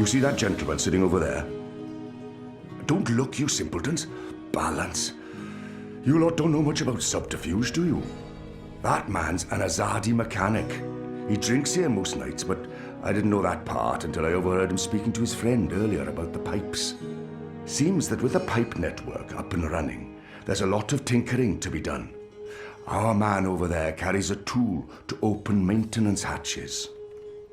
You see that gentleman sitting over there? Don't look, you simpletons. Balance. You lot don't know much about subterfuge, do you? That man's an Azadi mechanic. He drinks here most nights, but I didn't know that part until I overheard him speaking to his friend earlier about the pipes. Seems that with the pipe network up and running, there's a lot of tinkering to be done. Our man over there carries a tool to open maintenance hatches.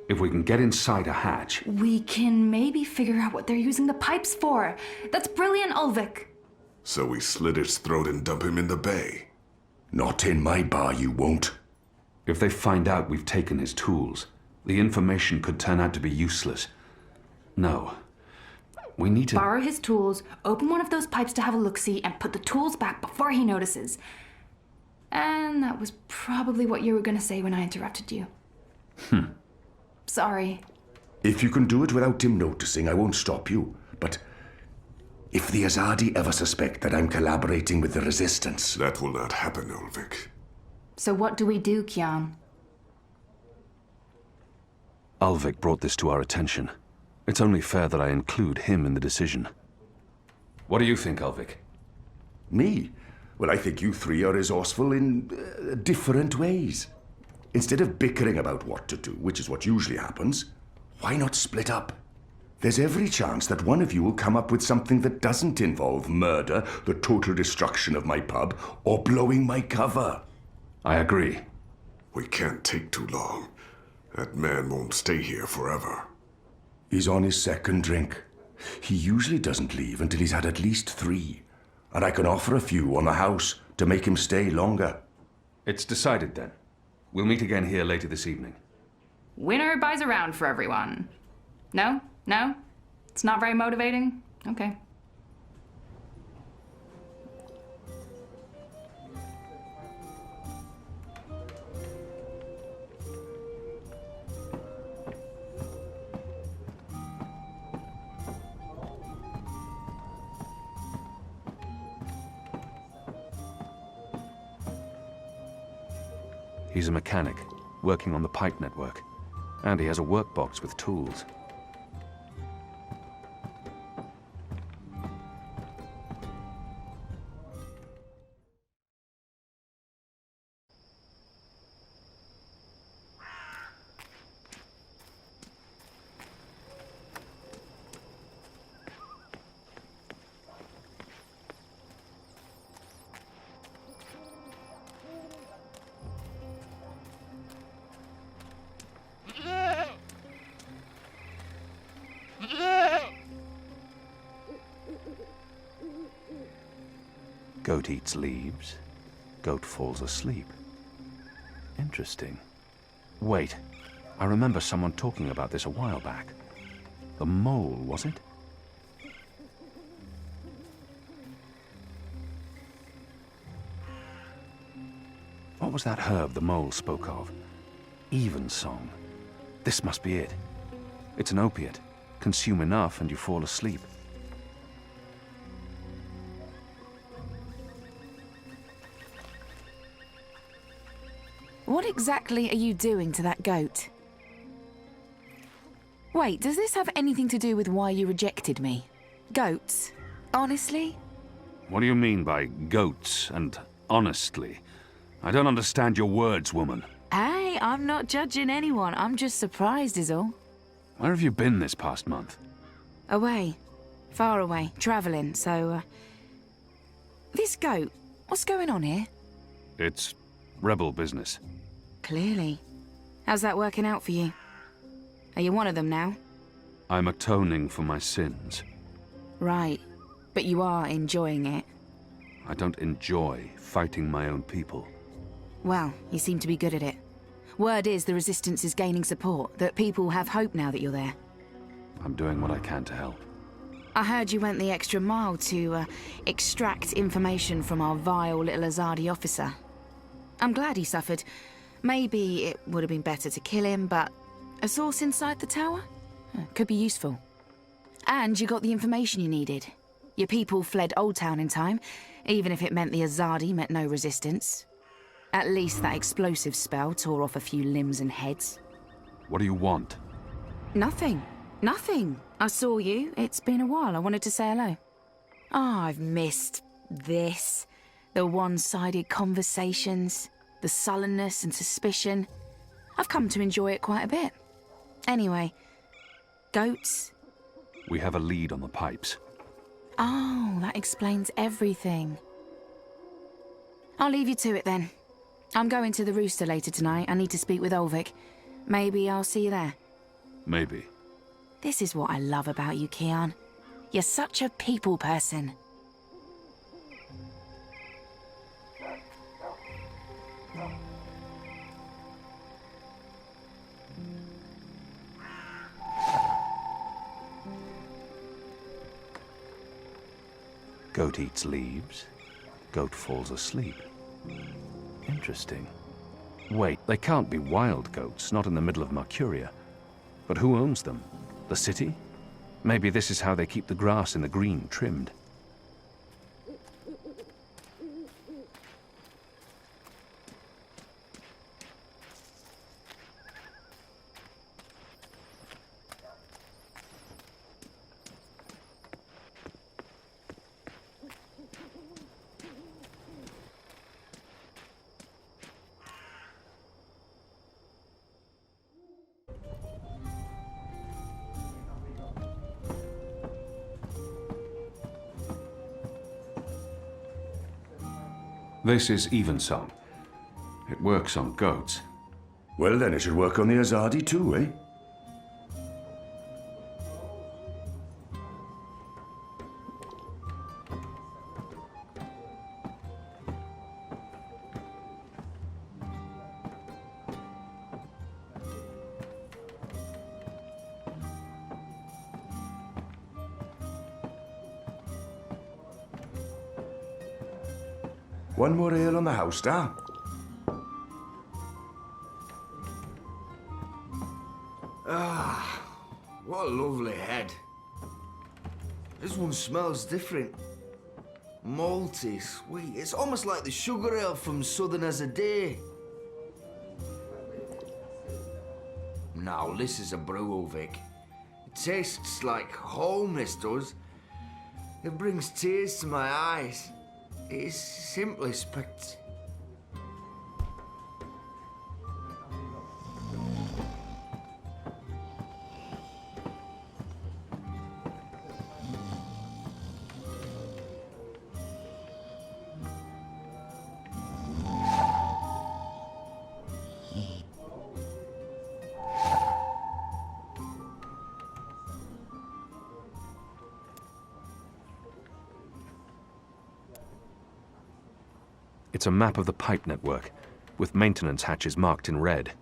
If we can get inside a hatch... We can maybe figure out what they're using the pipes for. That's brilliant, Ulvik. So we slit his throat and dump him in the bay. Not in my bar, you won't. If they find out we've taken his tools, the information could turn out to be useless. No. We need to... Borrow his tools, open one of those pipes to have a look-see, and put the tools back before he notices. And that was probably what you were going to say when I interrupted you. Sorry. If you can do it without him noticing, I won't stop you. But if the Azadi ever suspect that I'm collaborating with the Resistance... That will not happen, Ulvik. So what do we do, Kian? Ulvik brought this to our attention. It's only fair that I include him in the decision. What do you think, Ulvik? Me? Well, I think you three are resourceful in different ways. Instead of bickering about what to do, which is what usually happens, why not split up? There's every chance that one of you will come up with something that doesn't involve murder, the total destruction of my pub, or blowing my cover. I agree. We can't take too long. That man won't stay here forever. He's on his second drink. He usually doesn't leave until he's had at least 3. And I can offer a few on the house to make him stay longer. It's decided then. We'll meet again here later this evening. Winner buys around for everyone. No? No? It's not very motivating? Okay. He's a mechanic, working on the pipe network. And he has a workbox with tools. Goat eats leaves. Goat falls asleep. Interesting. Wait. I remember someone talking about this a while back. The mole, was it? What was that herb the mole spoke of? Evensong. This must be it. It's an opiate. Consume enough and you fall asleep. What exactly are you doing to that goat? Wait, does this have anything to do with why you rejected me? Goats? Honestly? What do you mean by goats and honestly? I don't understand your words, woman. Hey, I'm not judging anyone. I'm just surprised is all. Where have you been this past month? Away. Far away. Travelling, so, This goat, what's going on here? It's rebel business. Clearly. How's that working out for you? Are you one of them now? I'm atoning for my sins. Right. But you are enjoying it. I don't enjoy fighting my own people. Well, you seem to be good at it. Word is the Resistance is gaining support, that people have hope now that you're there. I'm doing what I can to help. I heard you went the extra mile to, extract information from our vile little Azadi officer. I'm glad he suffered. Maybe it would have been better to kill him, but a source inside the tower? Could be useful. And you got the information you needed. Your people fled Old Town in time, even if it meant the Azadi met no resistance. At least that explosive spell tore off a few limbs and heads. What do you want? Nothing. Nothing. I saw you. It's been a while. I wanted to say hello. Oh, I've missed this. The one-sided conversations, the sullenness and suspicion. I've come to enjoy it quite a bit. Anyway, goats? We have a lead on the pipes. Oh, that explains everything. I'll leave you to it then. I'm going to the Rooster later tonight. I need to speak with Ulvik. Maybe I'll see you there. Maybe. This is what I love about you, Kian. You're such a people person. Goat eats leaves. Goat falls asleep. Interesting. Wait, they can't be wild goats, not in the middle of Mercuria. But who owns them? The city? Maybe this is how they keep the grass in the green trimmed. This is Evensong. It works on goats. Well, then it should work on the Azadi too, eh? One more ale on the house, star. What a lovely head. This one smells different. Malty, sweet. It's almost like the sugar ale from Southern as a Day. Now, this is a brew, Ulvik. It tastes like home, this does. It brings tears to my eyes. It is simply It's a map of the pipe network, with maintenance hatches marked in red.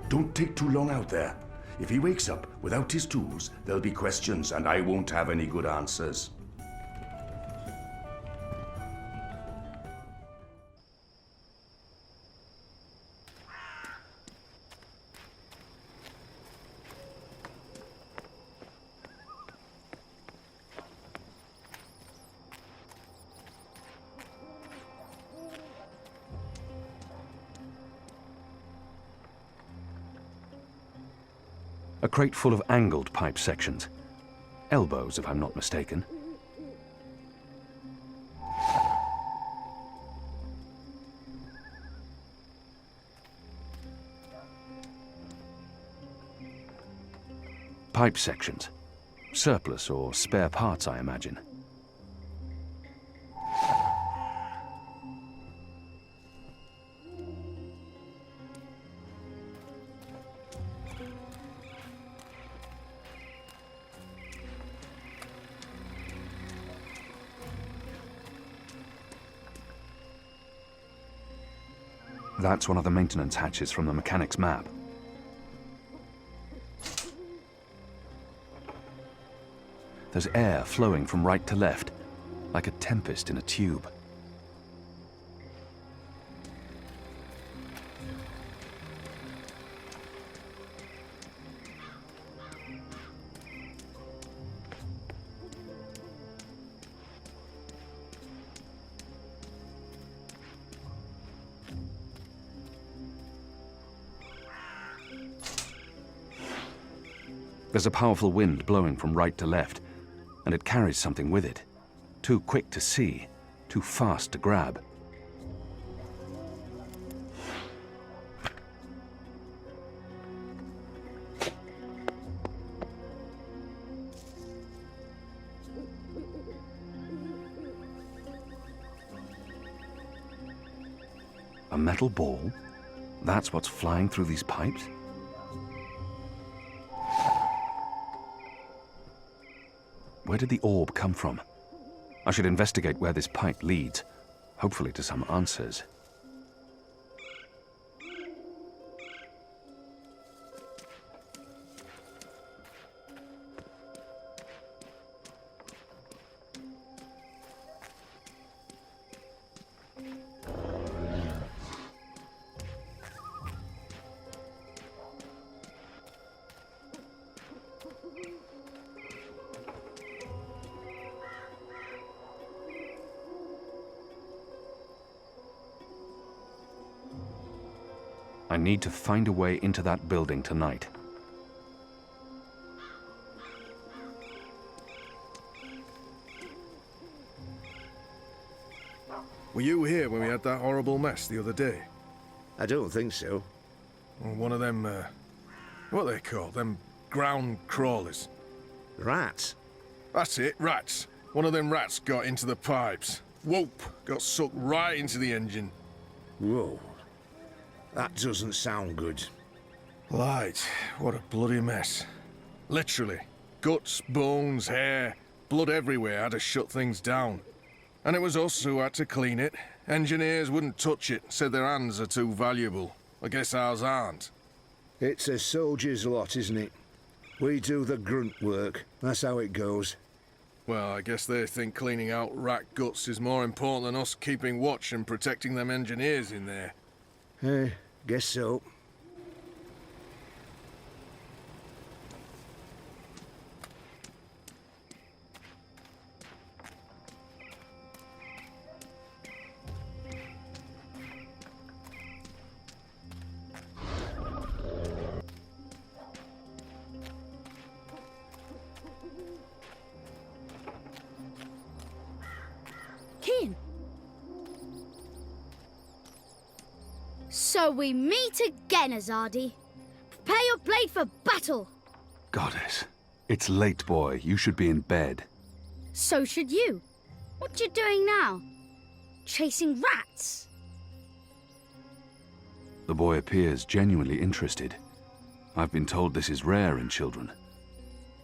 Don't take too long out there. If he wakes up without his tools, there'll be questions and I won't have any good answers. A crate full of angled pipe sections. Elbows, if I'm not mistaken. Pipe sections. Surplus or spare parts, I imagine. That's one of the maintenance hatches from the mechanic's map. There's air flowing from right to left, like a tempest in a tube. There's a powerful wind blowing from right to left, and it carries something with it. Too quick to see, too fast to grab. A metal ball? That's what's flying through these pipes? Where did the orb come from? I should investigate where this pipe leads, hopefully to some answers. I need to find a way into that building tonight. Were you here when we had that horrible mess the other day? I don't think so. Or one of them, what are they called? Them ground crawlers? Rats? That's it, rats. One of them rats got into the pipes. Whoop! Got sucked right into the engine. Whoa. That doesn't sound good. Light, what a bloody mess. Literally. Guts, bones, hair, blood everywhere had to shut things down. And it was us who had to clean it. Engineers wouldn't touch it, said their hands are too valuable. I guess ours aren't. It's a soldier's lot, isn't it? We do the grunt work. That's how it goes. Well, I guess they think cleaning out rat guts is more important than us keeping watch and protecting them engineers in there. Guess so. Keen. So we meet again, Azadi. Prepare your blade for battle. Goddess, it's late, boy. You should be in bed. So should you. What you doing now? Chasing rats? The boy appears genuinely interested. I've been told this is rare in children.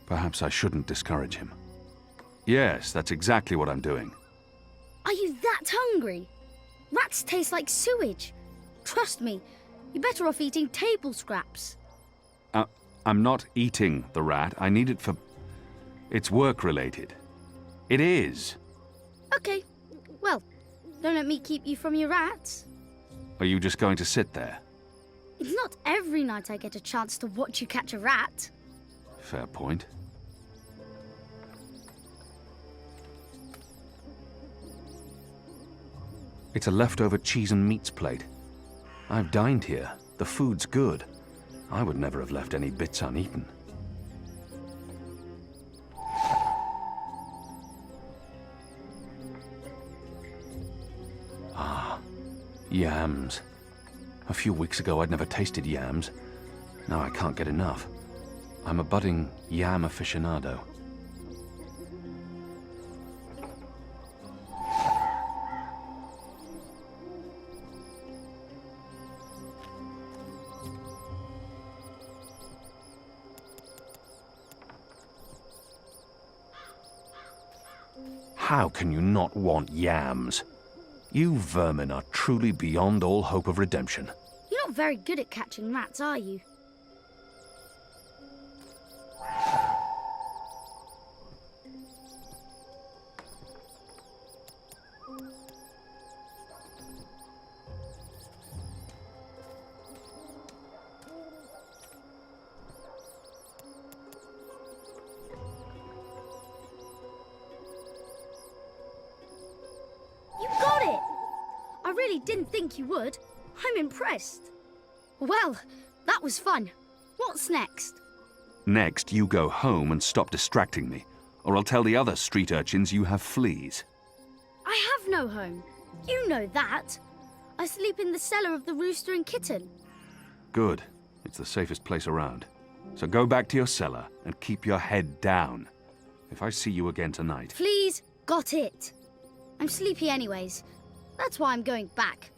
Perhaps I shouldn't discourage him. Yes, that's exactly what I'm doing. Are you that hungry? Rats taste like sewage. Trust me, you're better off eating table scraps. I'm not eating the rat. I need it for... It's work-related. It is. Okay, well, don't let me keep you from your rats. Are you just going to sit there? It's not every night I get a chance to watch you catch a rat. Fair point. It's a leftover cheese and meats plate. I've dined here. The food's good. I would never have left any bits uneaten. Ah, yams. A few weeks ago I'd never tasted yams. Now I can't get enough. I'm a budding yam aficionado. How can you not want yams? You vermin are truly beyond all hope of redemption. You're not very good at catching rats, are you? You got it! I really didn't think you would. I'm impressed. Well, that was fun. What's next? Next, you go home and stop distracting me, or I'll tell the other street urchins you have fleas. I have no home. You know that. I sleep in the cellar of the Rooster and Kitten. Good. It's the safest place around. So go back to your cellar and keep your head down. If I see you again tonight... Please, got it. I'm sleepy anyways. That's why I'm going back.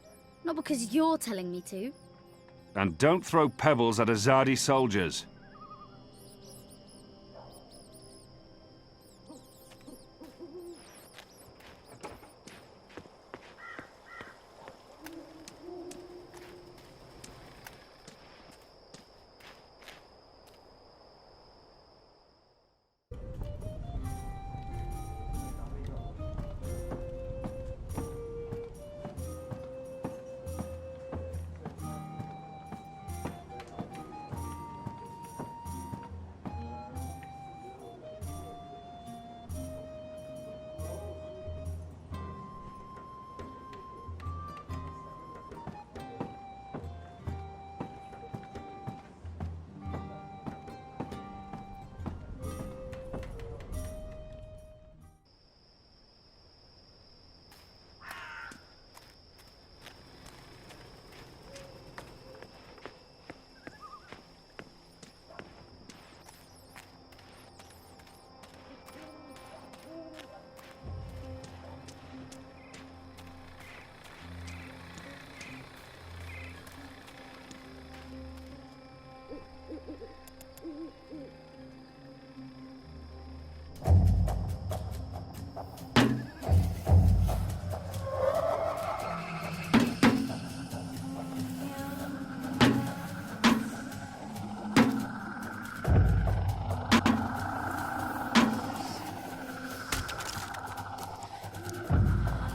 Not because you're telling me to. And don't throw pebbles at Azadi soldiers.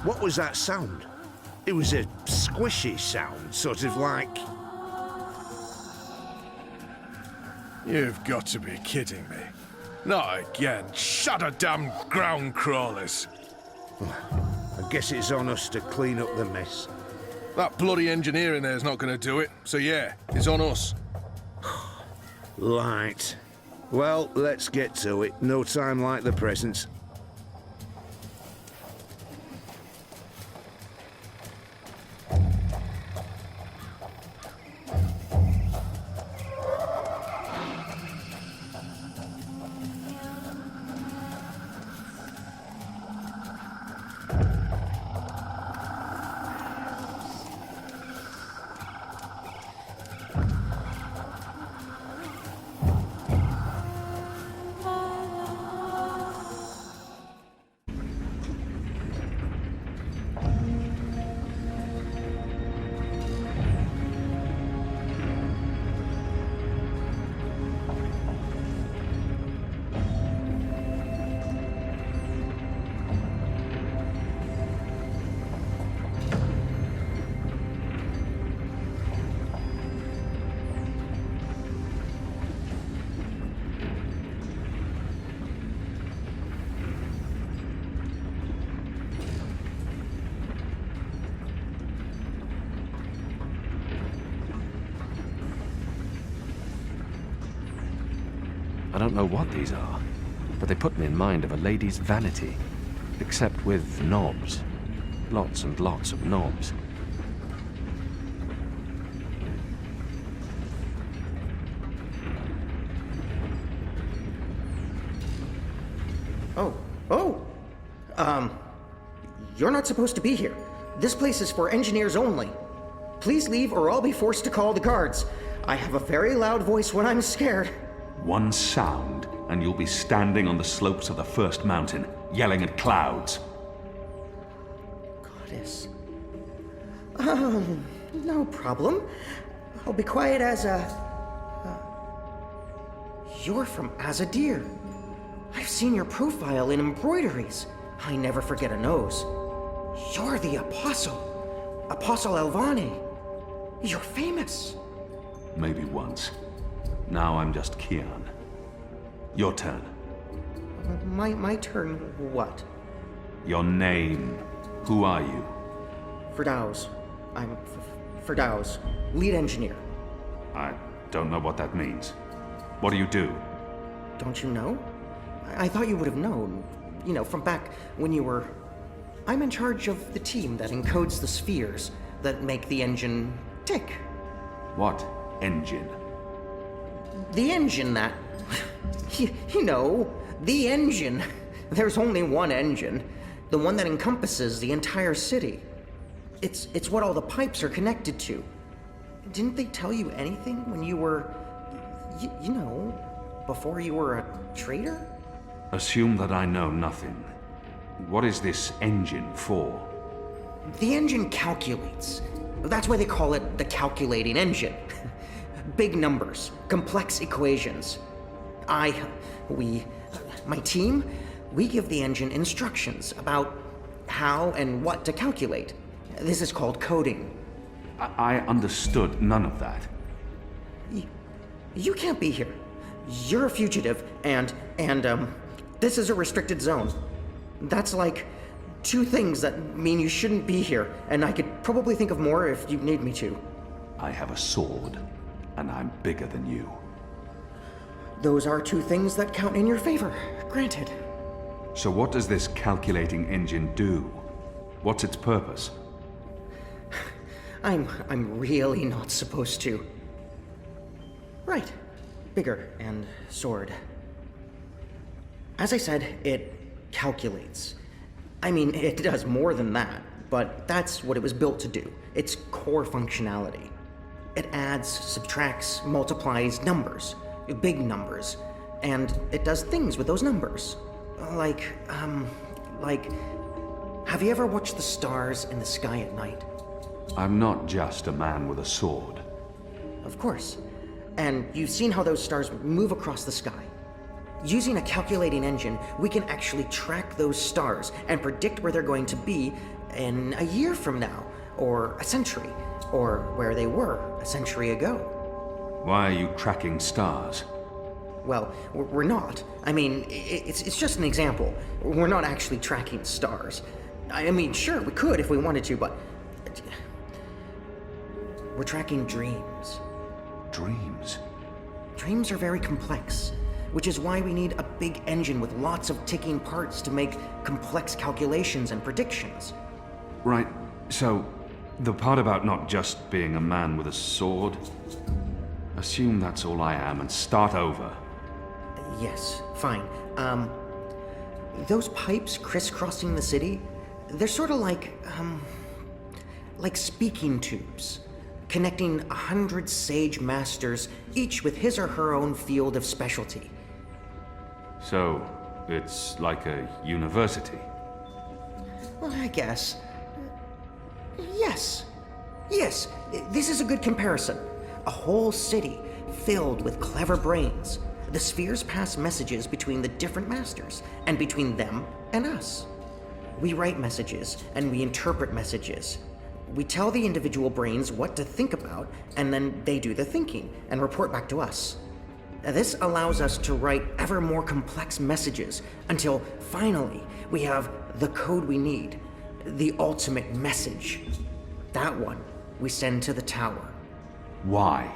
What was that sound? It was a squishy sound, sort of like... You've got to be kidding me. Not again. Shut a damn ground crawlers. I guess it's on us to clean up the mess. That bloody engineer in there's not going to do it. So yeah, it's on us. Right. Well, let's get to it. No time like the present. I don't know what these are, but they put me in mind of a lady's vanity, except with knobs. Lots and lots of knobs. You're not supposed to be here. This place is for engineers only. Please leave or I'll be forced to call the guards. I have a very loud voice when I'm scared. One sound, and you'll be standing on the slopes of the first mountain, yelling at clouds. Goddess. No problem. I'll be quiet as a... You're from Azadir. I've seen your profile in embroideries. I never forget a nose. You're the Apostle. Apostle Elvane. You're famous. Maybe once. Now I'm just Kian. Your turn. My turn what? Your name. Who are you? Firdaus. I'm Firdaus, lead engineer. I don't know what that means. What do you do? don't you know? I thought you would have known. You know, from back when you were... I'm in charge of the team that encodes the spheres that make the engine tick. What engine? The engine that... You know, the engine. There's only one engine. The one that encompasses the entire city. It's what all the pipes are connected to. Didn't they tell you anything when you were... you know, before you were a trader? Assume that I know nothing. What is this engine for? The engine calculates. That's why they call it the calculating engine. Big numbers, complex equations. My team, we give the engine instructions about how and what to calculate. This is called coding. I understood none of that. You can't be here. You're a fugitive, and this is a restricted zone. That's like 2 things that mean you shouldn't be here, and I could probably think of more if you need me to. I have a sword, and I'm bigger than you. Those are 2 things that count in your favor, granted. So what does this calculating engine do? What's its purpose? I'm really not supposed to. Right. Bigger and sword. As I said, it calculates. I mean, it does more than that, but that's what it was built to do. Its core functionality. It adds, subtracts, multiplies numbers. Big numbers. And it does things with those numbers. Like, have you ever watched the stars in the sky at night? I'm not just a man with a sword. Of course. And you've seen how those stars move across the sky. Using a calculating engine, we can actually track those stars and predict where they're going to be in a year from now, or a century, or where they were a century ago. Why are you tracking stars? Well, we're not. I mean, it's just an example. We're not actually tracking stars. I mean, sure, we could if we wanted to, but... We're tracking dreams. Dreams? Dreams are very complex, which is why we need a big engine with lots of ticking parts to make complex calculations and predictions. Right, so the part about not just being a man with a sword, assume that's all I am and start over. Yes, fine. Those pipes crisscrossing the city, they're sort of like speaking tubes, connecting 100 sage masters, each with his or her own field of specialty. So, it's like a university? Well, I guess. Yes. Yes, this is a good comparison. A whole city filled with clever brains. The spheres pass messages between the different masters, and between them and us. We write messages, and we interpret messages. We tell the individual brains what to think about, and then they do the thinking, and report back to us. This allows us to write ever more complex messages, until finally we have the code we need, the ultimate message. That one we send to the tower. Why?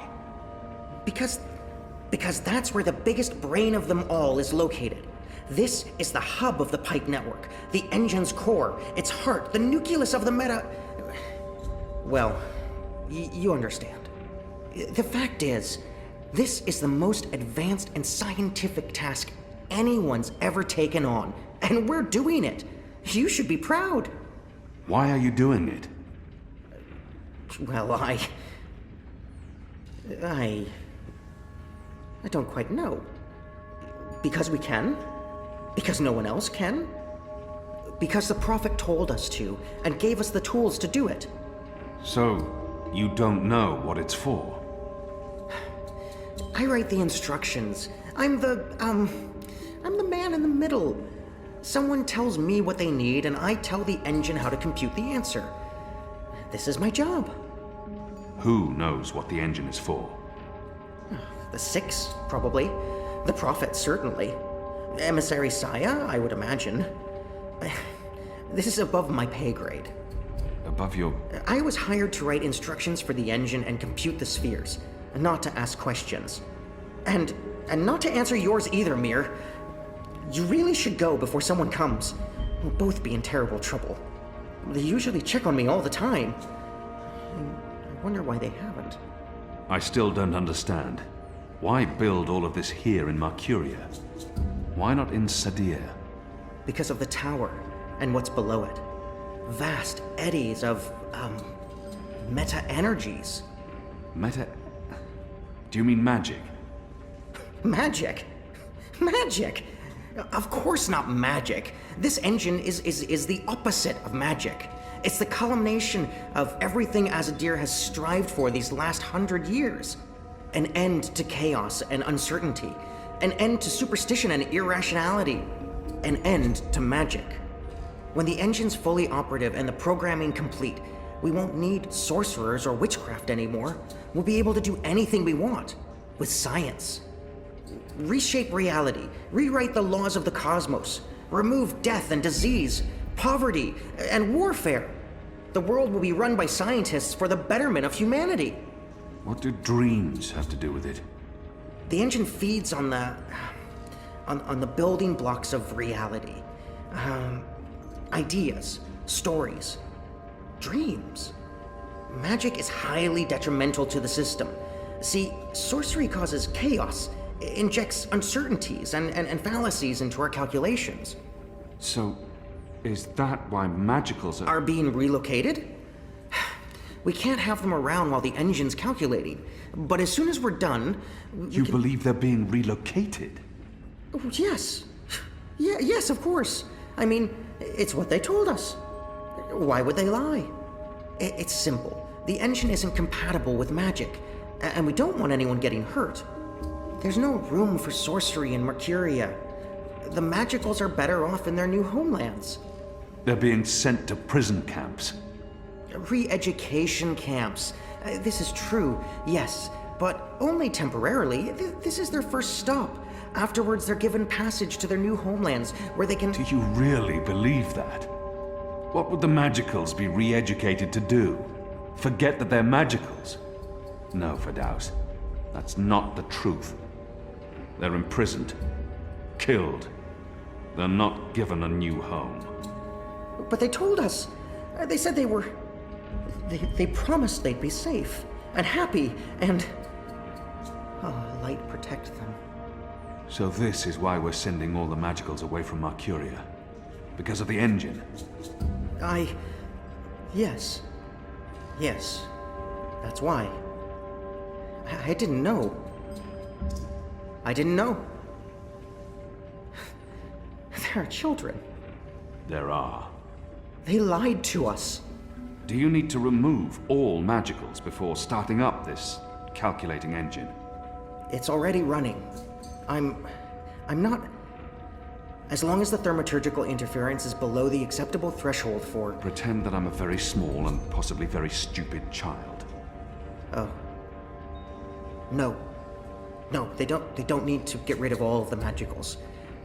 Because that's where the biggest brain of them all is located. This is the hub of the pipe network, the engine's core, its heart, the nucleus of the meta... Well, you understand. The fact is, this is the most advanced and scientific task anyone's ever taken on, and we're doing it. You should be proud. Why are you doing it? Well, I don't quite know. Because we can? Because no one else can? Because the Prophet told us to, and gave us the tools to do it. So, you don't know what it's for? I write the instructions. I'm the man in the middle. Someone tells me what they need, and I tell the engine how to compute the answer. This is my job. Who knows what the engine is for? The Six, probably. The Prophet, certainly. Emissary Saya, I would imagine. This is above my pay grade. Above your... I was hired to write instructions for the engine and compute the spheres, not to ask questions. And not to answer yours either, Mir. You really should go before someone comes. We'll both be in terrible trouble. They usually check on me all the time. I wonder why they haven't. I still don't understand. Why build all of this here in Mercuria? Why not in Sadir? Because of the tower and what's below it. Vast eddies of, meta-energies. Meta... Do you mean magic? Magic? Magic? Of course not magic. This engine is the opposite of magic. It's the culmination of everything Azadir has strived for these last 100 years. An end to chaos and uncertainty. An end to superstition and irrationality. An end to magic. When the engine's fully operative and the programming complete, we won't need sorcerers or witchcraft anymore. We'll be able to do anything we want. With science. Reshape reality, rewrite the laws of the cosmos, remove death and disease, poverty, and warfare. The world will be run by scientists for the betterment of humanity. What do dreams have to do with it? The engine feeds on the building blocks of reality. Ideas, stories, dreams. Magic is highly detrimental to the system. See, sorcery causes chaos, injects uncertainties and fallacies into our calculations. So, is that why magicals Are being relocated? We can't have them around while the engine's calculating. But as soon as we're done... You believe they're being relocated? Oh, yes. Yes, of course. I mean, it's what they told us. Why would they lie? It's simple. The engine isn't compatible with magic, and we don't want anyone getting hurt. There's no room for sorcery in Mercuria. The magicals are better off in their new homelands. They're being sent to prison camps. Re-education camps. This is true, yes, but only temporarily. This is their first stop. Afterwards, they're given passage to their new homelands, where they can... Do you really believe that? What would the magicals be re-educated to do? Forget that they're magicals? No, Firdaus. That's not the truth. They're imprisoned. Killed. They're not given a new home. But they told us. They said they were... They promised they'd be safe and happy and... Oh, light protect them. So this is why we're sending all the magicals away from Mercuria? Because of the engine? Yes. Yes. That's why. I didn't know. I didn't know. There are children. There are. They lied to us. Do you need to remove all magicals before starting up this calculating engine? It's already running. I'm not... As long as the thaumaturgical interference is below the acceptable threshold for... Pretend that I'm a very small and possibly very stupid child. Oh. No. No, they don't need to get rid of all of the magicals.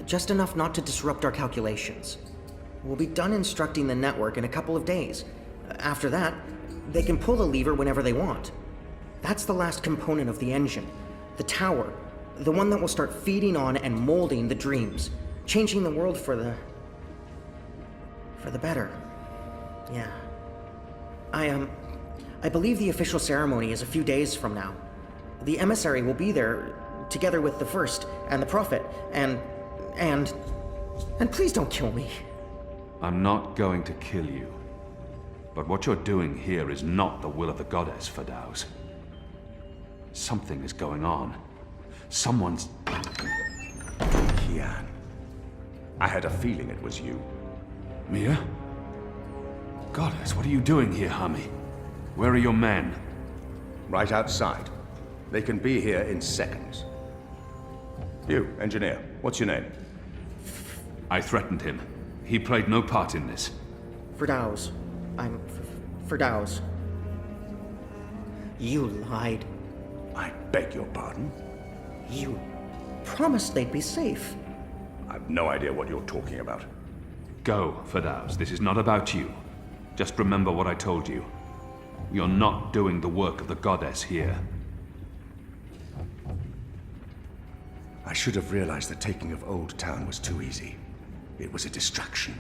Just enough not to disrupt our calculations. We'll be done instructing the network in a couple of days. After that, they can pull the lever whenever they want. That's the last component of the engine. The tower. The one that will start feeding on and molding the dreams. Changing the world for the better. Yeah. I believe the official ceremony is a few days from now. The emissary will be there, together with the First and the Prophet, and please don't kill me. I'm not going to kill you. But what you're doing here is not the will of the goddess, Firdaus. Something is going on. Someone's... Kian. I had a feeling it was you. Mia? Goddess, what are you doing here, Hami? Where are your men? Right outside. They can be here in seconds. You, engineer, what's your name? I threatened him. He played no part in this. Firdaus. I'm Firdaus. You lied. I beg your pardon? You promised they'd be safe. I've no idea what you're talking about. Go, Firdaus. This is not about you. Just remember what I told you. You're not doing the work of the goddess here. I should have realized the taking of Old Town was too easy. It was a distraction,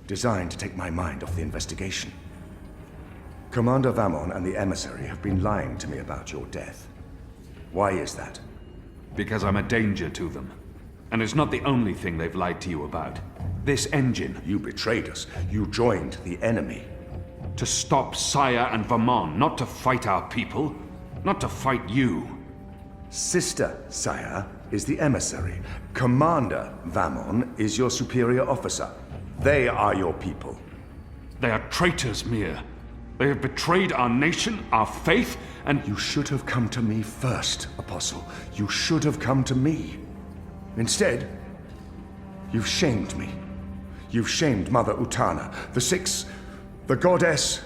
designed to take my mind off the investigation. Commander Vamon and the emissary have been lying to me about your death. Why is that? Because I'm a danger to them. And it's not the only thing they've lied to you about. This engine. You betrayed us. You joined the enemy. To stop Saya and Vamon, not to fight our people. Not to fight you. Sister Saya is the emissary. Commander Vamon is your superior officer. They are your people. They are traitors, Mir. They have betrayed our nation, our faith, and... You should have come to me first, Apostle. You should have come to me. Instead, you've shamed me. You've shamed Mother Utana, the Six, the Goddess,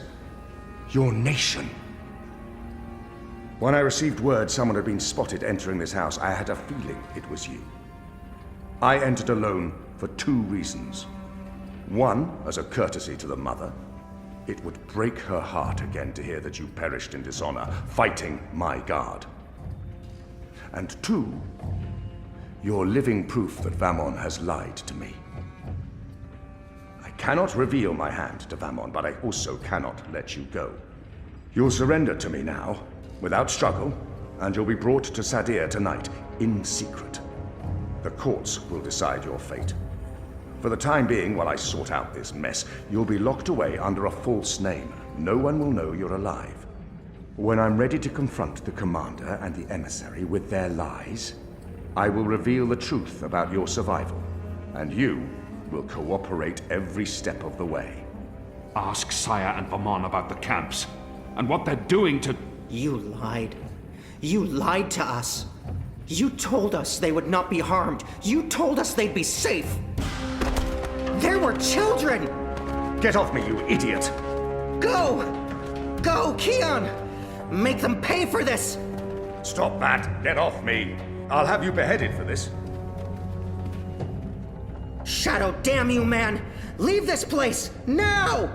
your nation. When I received word someone had been spotted entering this house, I had a feeling it was you. I entered alone for 2 reasons. One, as a courtesy to the Mother. It would break her heart again to hear that you perished in dishonor, fighting my guard. And 2, you're living proof that Vamon has lied to me. I cannot reveal my hand to Vamon, but I also cannot let you go. You'll surrender to me now, without struggle, and you'll be brought to Sadir tonight, in secret. The courts will decide your fate. For the time being, while I sort out this mess, you'll be locked away under a false name. No one will know you're alive. When I'm ready to confront the commander and the emissary with their lies, I will reveal the truth about your survival, and you will cooperate every step of the way. Ask Saya and Vamon about the camps, and what they're doing to... You lied. You lied to us. You told us they would not be harmed. You told us they'd be safe. There were children! Get off me, you idiot! Go! Go, Kian! Make them pay for this! Stop that! Get off me! I'll have you beheaded for this. Shadow, damn you, man! Leave this place, now!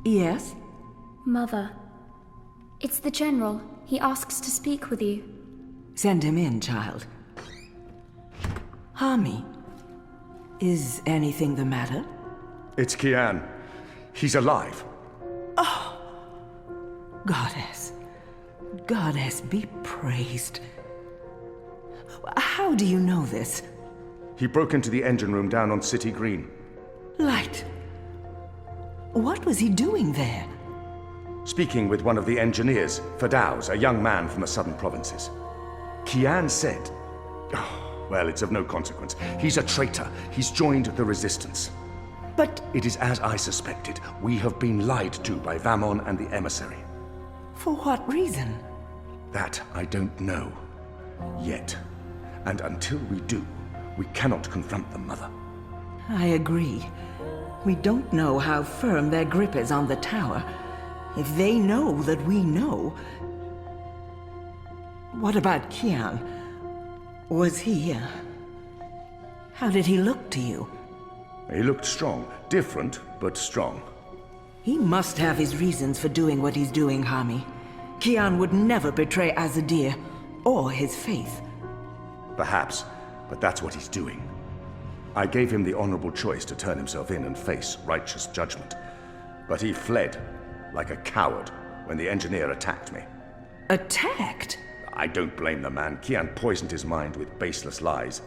Yes? Mother. It's the General. He asks to speak with you. Send him in, child. Hami, is anything the matter? It's Kian. He's alive. Oh! Goddess. Goddess be praised. How do you know this? He broke into the engine room down on City Green. Light. What was he doing there? Speaking with one of the engineers, Fadauz, a young man from the southern provinces. Kian said... Oh, well, it's of no consequence. He's a traitor. He's joined the resistance. But... It is as I suspected. We have been lied to by Vamon and the emissary. For what reason? That I don't know. Yet. And until we do, we cannot confront them, Mother. I agree. We don't know how firm their grip is on the tower. If they know that we know... What about Kian? Was he... How did he look to you? He looked strong. Different, but strong. He must have his reasons for doing what he's doing, Hami. Kian would never betray Azadir, or his faith. Perhaps, but that's what he's doing. I gave him the honorable choice to turn himself in and face righteous judgment. But he fled, like a coward, when the engineer attacked me. Attacked? I don't blame the man. Kian poisoned his mind with baseless lies.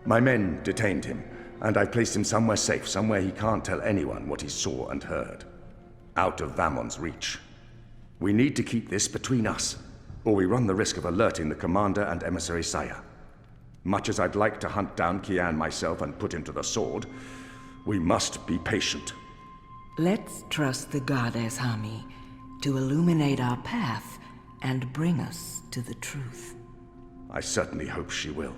My men detained him, and I placed him somewhere safe, somewhere he can't tell anyone what he saw and heard. Out of Vamon's reach. We need to keep this between us, or we run the risk of alerting the commander and emissary Saya. Much as I'd like to hunt down Kian myself and put him to the sword, we must be patient. Let's trust the goddess, Hami, to illuminate our path and bring us to the truth. I certainly hope she will.